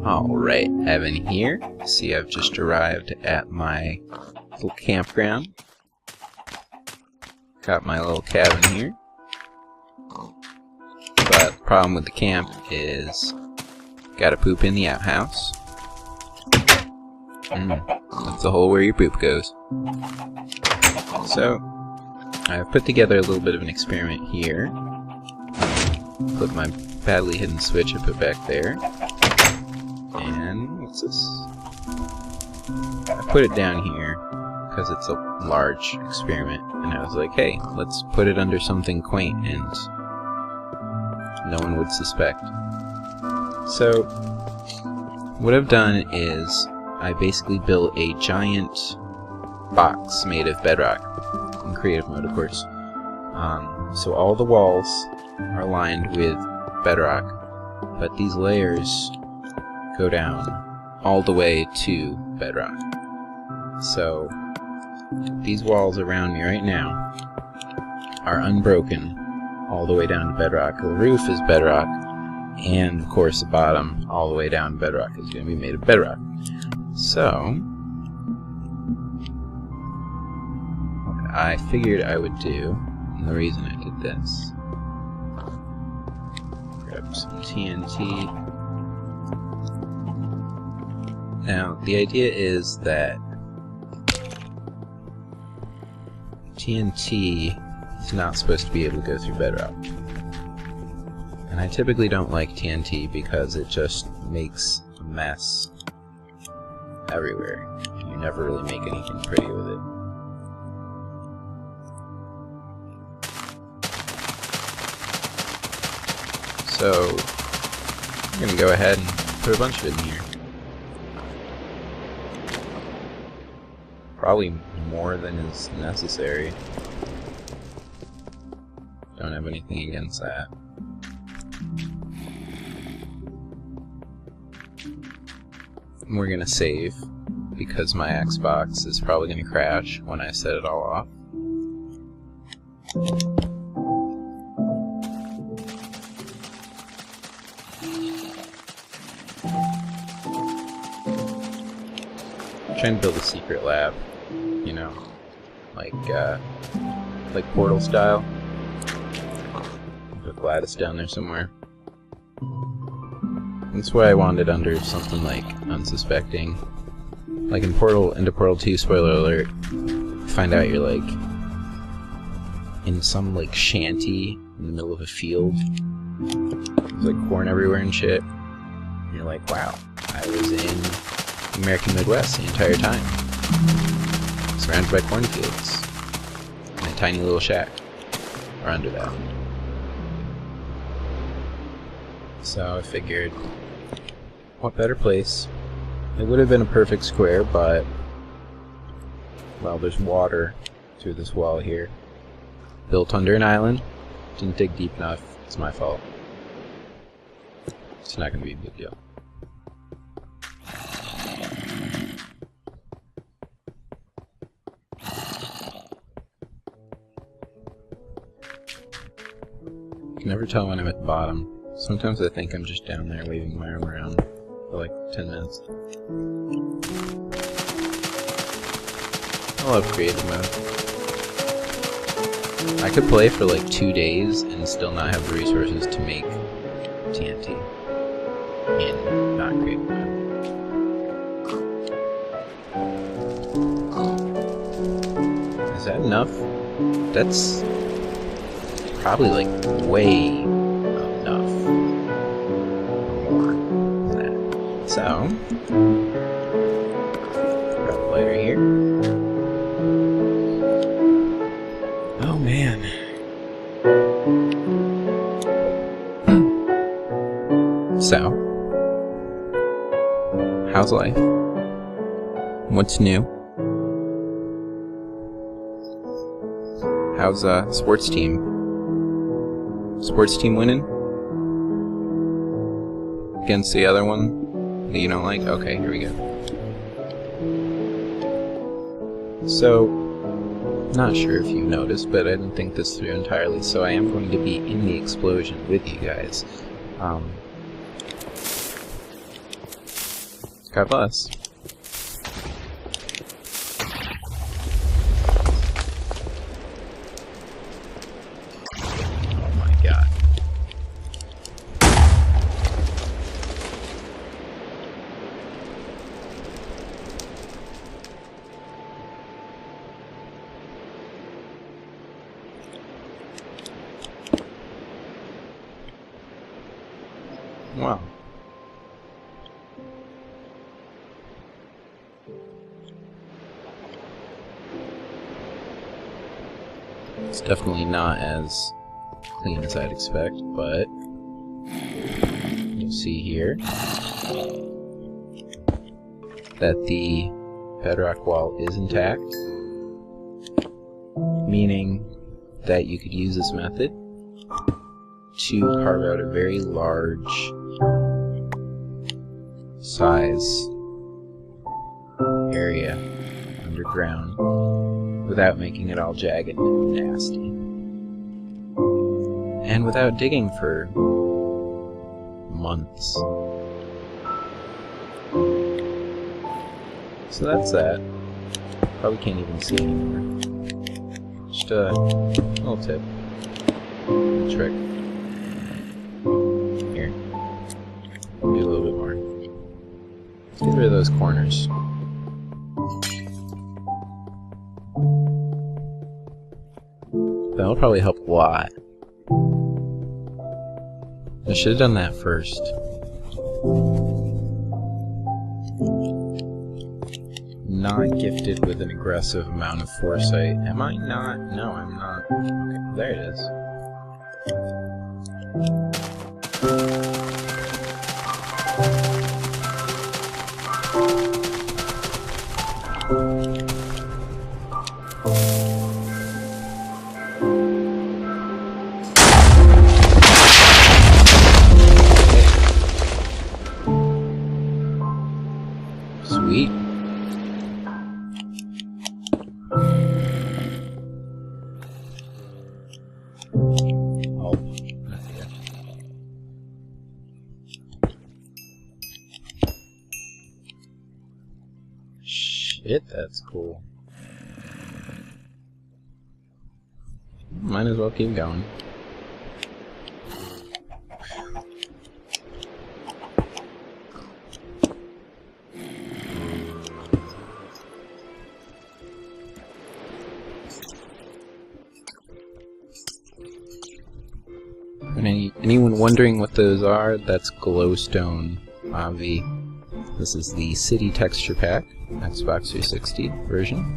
Alright, Evan here. See, I've just arrived at my little campground. Got my little cabin here. But the problem with the camp is gotta poop in the outhouse. That's the hole where your poop goes. So, I've put together a little bit of an experiment here. Put my badly hidden switch I put back there. And what's this? I put it down here because it's a large experiment, and I was like, hey, let's put it under something quaint and no one would suspect. So, what I've done is I basically built a giant box made of bedrock, in creative mode, of course. So all the walls are lined with bedrock, but these layers go down all the way to bedrock. So these walls around me right now are unbroken all the way down to bedrock. The roof is bedrock, and of course the bottom all the way down to bedrock is going to be made of bedrock. So what I figured I would do, and the reason I did this, grab some TNT. Now, the idea is that TNT is not supposed to be able to go through bedrock. And I typically don't like TNT because it just makes a mess everywhere. You never really make anything pretty with it. So, I'm going to go ahead and put a bunch of it in here. Probably more than is necessary. Don't have anything against that. And we're gonna save because my Xbox is probably gonna crash when I set it all off. I'm trying to build a secret lab. You know, like Portal style. Put Gladys down there somewhere. That's why I wanted under something like unsuspecting. Like in into Portal 2, spoiler alert, you find out you're like in some like shanty in the middle of a field. There's like corn everywhere and shit. And you're like, wow, I was in the American Midwest the entire time. Surrounded by cornfields, in a tiny little shack, or under that. So I figured, what better place? It would have been a perfect square, but, well, there's water through this wall here. Built under an island, didn't dig deep enough, it's my fault. It's not going to be a big deal. I can never tell when I'm at the bottom. Sometimes I think I'm just down there waving my arm around for like 10 minutes. I love creative mode. I could play for like 2 days and still not have the resources to make TNT in not creative mode. Is that enough? That's probably like way enough or more than that. So, grab a lighter here. Oh man. So, how's life? What's new? How's sports team? Sports team winning? Against the other one that you don't like? Okay, here we go. So, Not sure if you noticed, but I didn't think this through entirely, so I am going to be in the explosion with you guys. God bless. Oh my god. Wow. It's definitely not as clean as I'd expect, but you'll see here that the bedrock wall is intact, meaning that you could use this method to carve out a very large size area underground without making it all jagged and nasty. And without digging for months. So that's that. Probably can't even see anymore. Just a little tip. Little trick. Here. Do a little bit more. Let's get rid of those corners. That'll probably help a lot. I should have done that first. Not gifted with an aggressive amount of foresight. Am I not? No, I'm not. Okay, there it is. Sweet. Oh, not yet. Shit, that's cool. Might as well keep going. And anyone wondering what those are, that's glowstone Avi. This is the City Texture Pack, Xbox 360 version.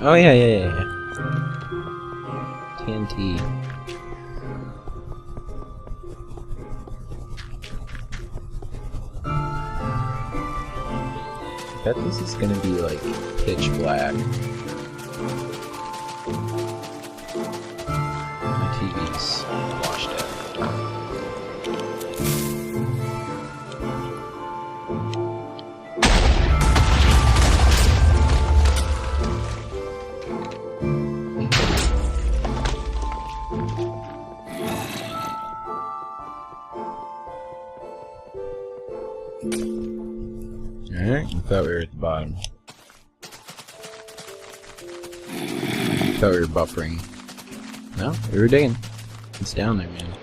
Oh yeah. TNT. I bet this is gonna be like pitch black. My TV's washed out. Alright, I thought we were at the bottom. I thought we were buffering. No, we were digging. It's down there, man.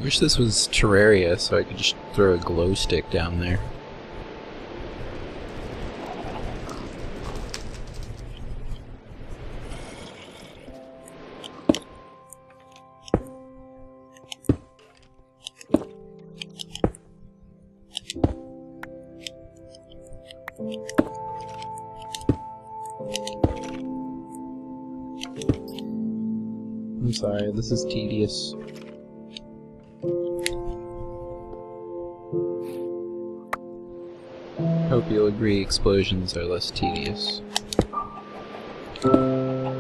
Wish this was Terraria so I could just throw a glow stick down there. I'm sorry, this is tedious. Hope you'll agree explosions are less tedious than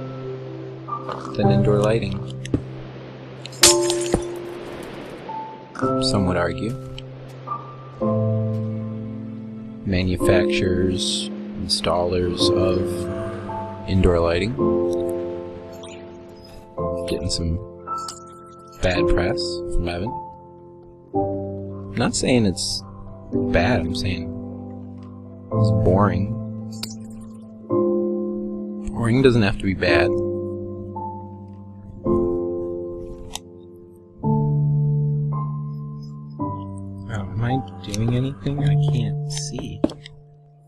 indoor lighting. Some would argue. Manufacturers, installers of indoor lighting, getting some bad press from Evan. I'm not saying it's bad, I'm saying it's boring. Boring doesn't have to be bad. Oh, am I doing anything? I can't see.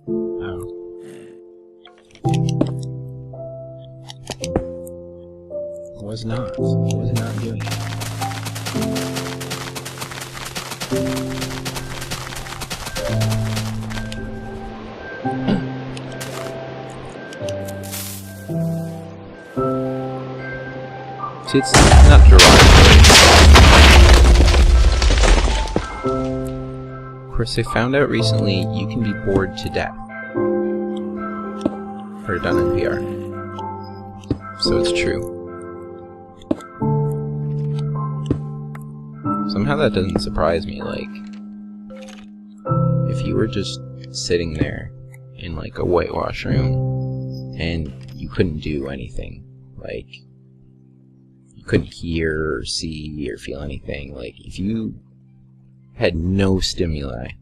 Oh. Was not doing it. See, it's not derogatory. Of course, I found out recently you can be bored to death. Heard it on NPR. So it's true. Somehow that doesn't surprise me, like, if you were just sitting there in, like, a whitewash room, and you couldn't do anything, like, you couldn't hear, or see, or feel anything, like, if you had no stimuli,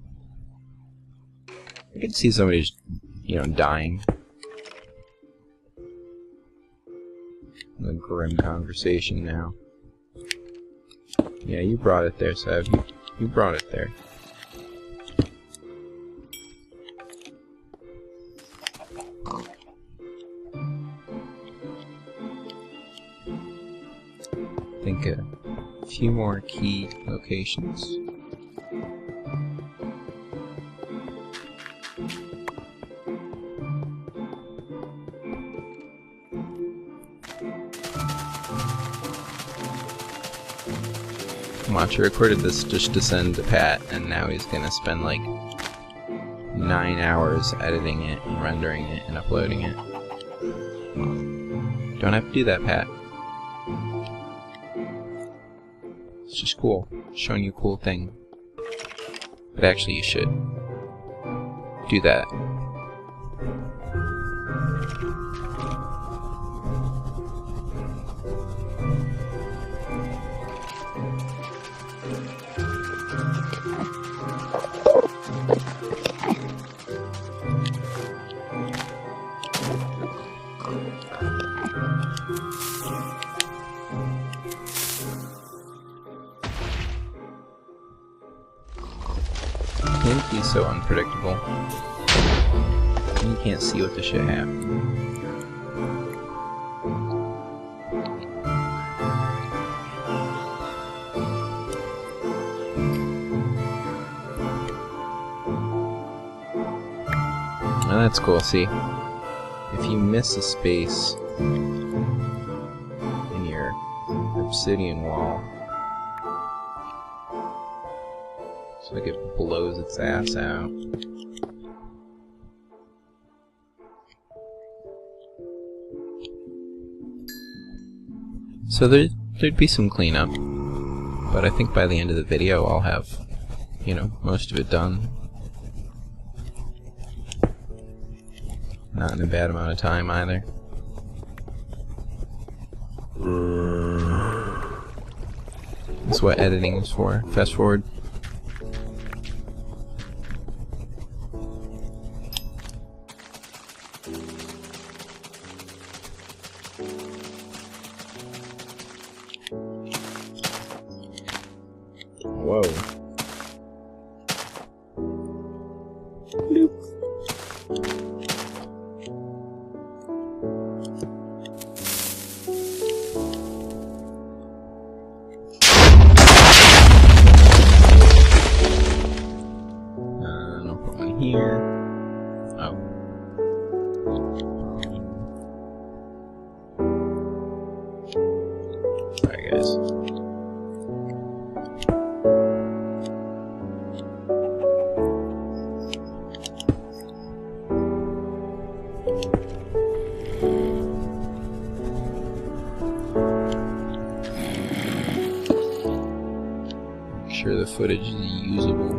I could see somebody just, you know, dying. A grim conversation now. Yeah, you brought it there, Seb. You brought it there. I think a few more key locations. Watch, I recorded this just to send to Pat, and now he's gonna spend like 9 hours editing it, and rendering it, and uploading it. Don't have to do that, Pat. It's just cool. Showing you a cool thing. But actually, you should do that. He's so unpredictable. You can't see what the shit happened. Oh, that's cool. See, if you miss a space in your obsidian wall, it's like it blows its ass out. So there'd be some cleanup, but I think by the end of the video I'll have, you know, most of it done. Not in a bad amount of time either. That's what editing is for. Fast forward. Whoa. Bloop. No problem here. Oh. Sorry, guys. Make sure the footage is usable.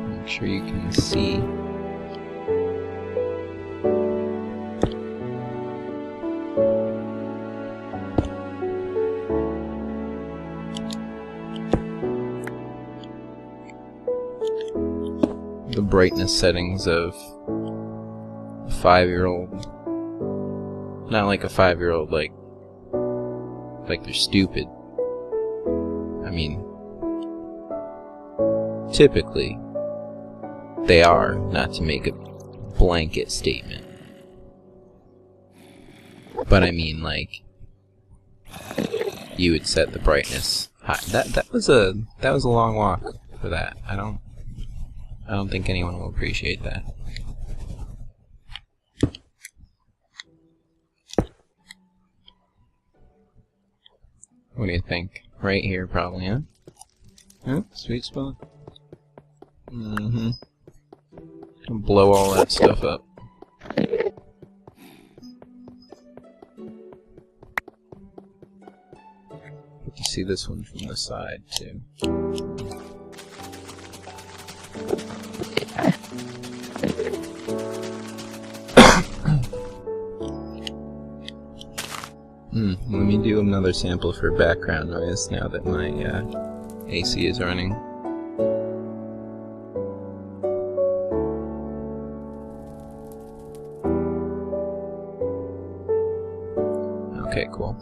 Make sure you can see. The brightness settings of a 5-year-old. Not like a 5-year-old, like they're stupid. I mean, typically they are, not to make a blanket statement. But I mean, like, you would set the brightness high. That was a long walk for that. I don't think anyone will appreciate that. What do you think? Right here, probably, huh? Huh? Sweet spot? Mm-hmm. Blow all that stuff up. You see this one from the side, too. Let me do another sample for background noise now that my AC is running. Okay, cool.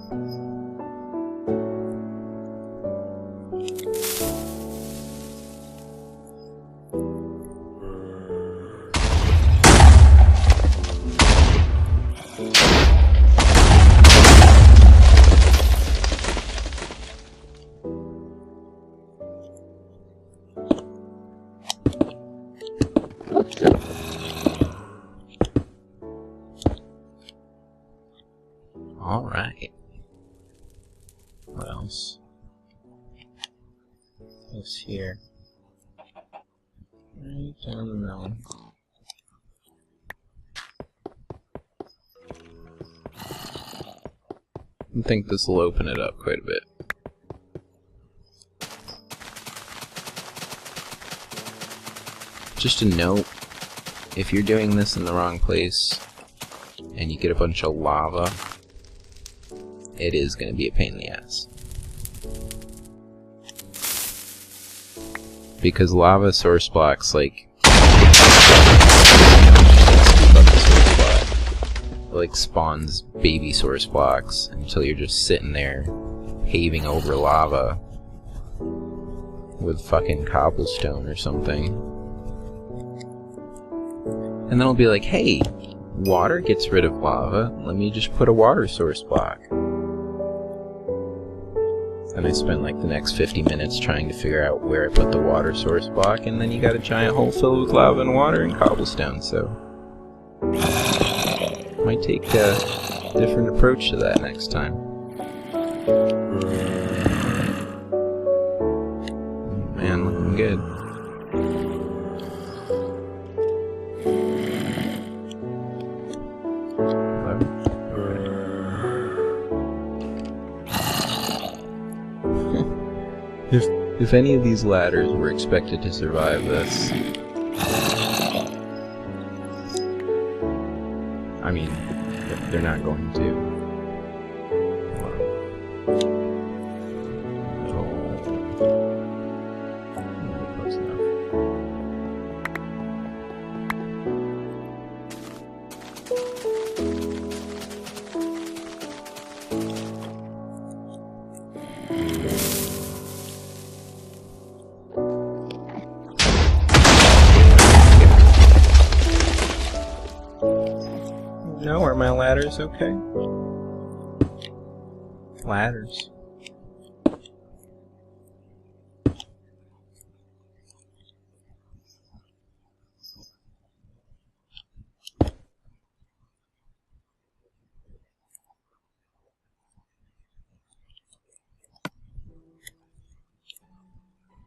Alright. What else? What's here? I don't know. I think this will open it up quite a bit. Just a note, if you're doing this in the wrong place and you get a bunch of lava, it is going to be a pain in the ass. Because lava source blocks, like, like spawns baby source blocks until you're just sitting there paving over lava with fucking cobblestone or something. And then it'll be like, hey, water gets rid of lava, let me just put a water source block. And I spent like the next 50 minutes trying to figure out where I put the water source block, and then you got a giant hole filled with lava and water and cobblestone, so might take a different approach to that next time. Man, looking good. If any of these ladders were expected to survive this, I mean, they're not going to. Close enough. ladders okay? Ladders.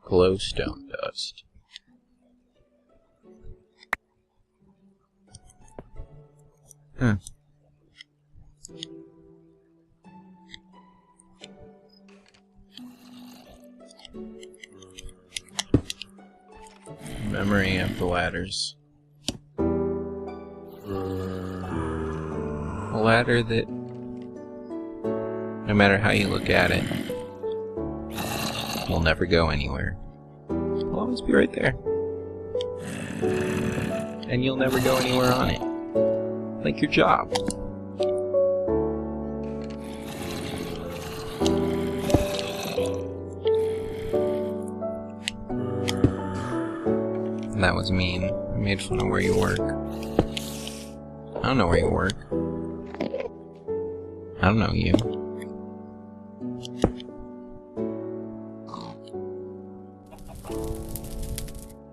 Glowstone dust. Memory of the ladders. A ladder that, no matter how you look at it, will never go anywhere. It'll always be right there. And you'll never go anywhere on it. Like your job. That was mean. I made fun of where you work. I don't know where you work. I don't know you.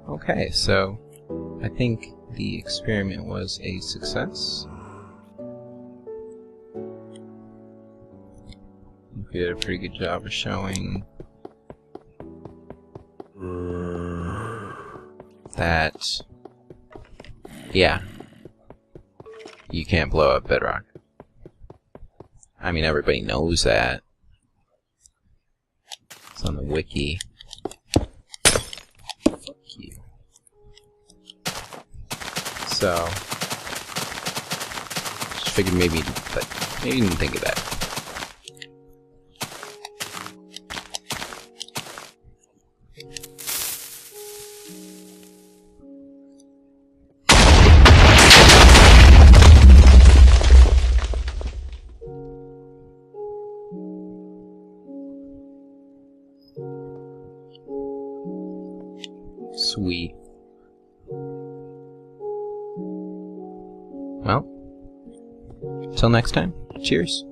Okay, so I think the experiment was a success. We did a pretty good job of showing that, yeah, you can't blow up Bedrock. I mean, everybody knows that. It's on the wiki. Fuck you. So, just figured maybe you didn't think of that. Sweet. Well, till next time, cheers.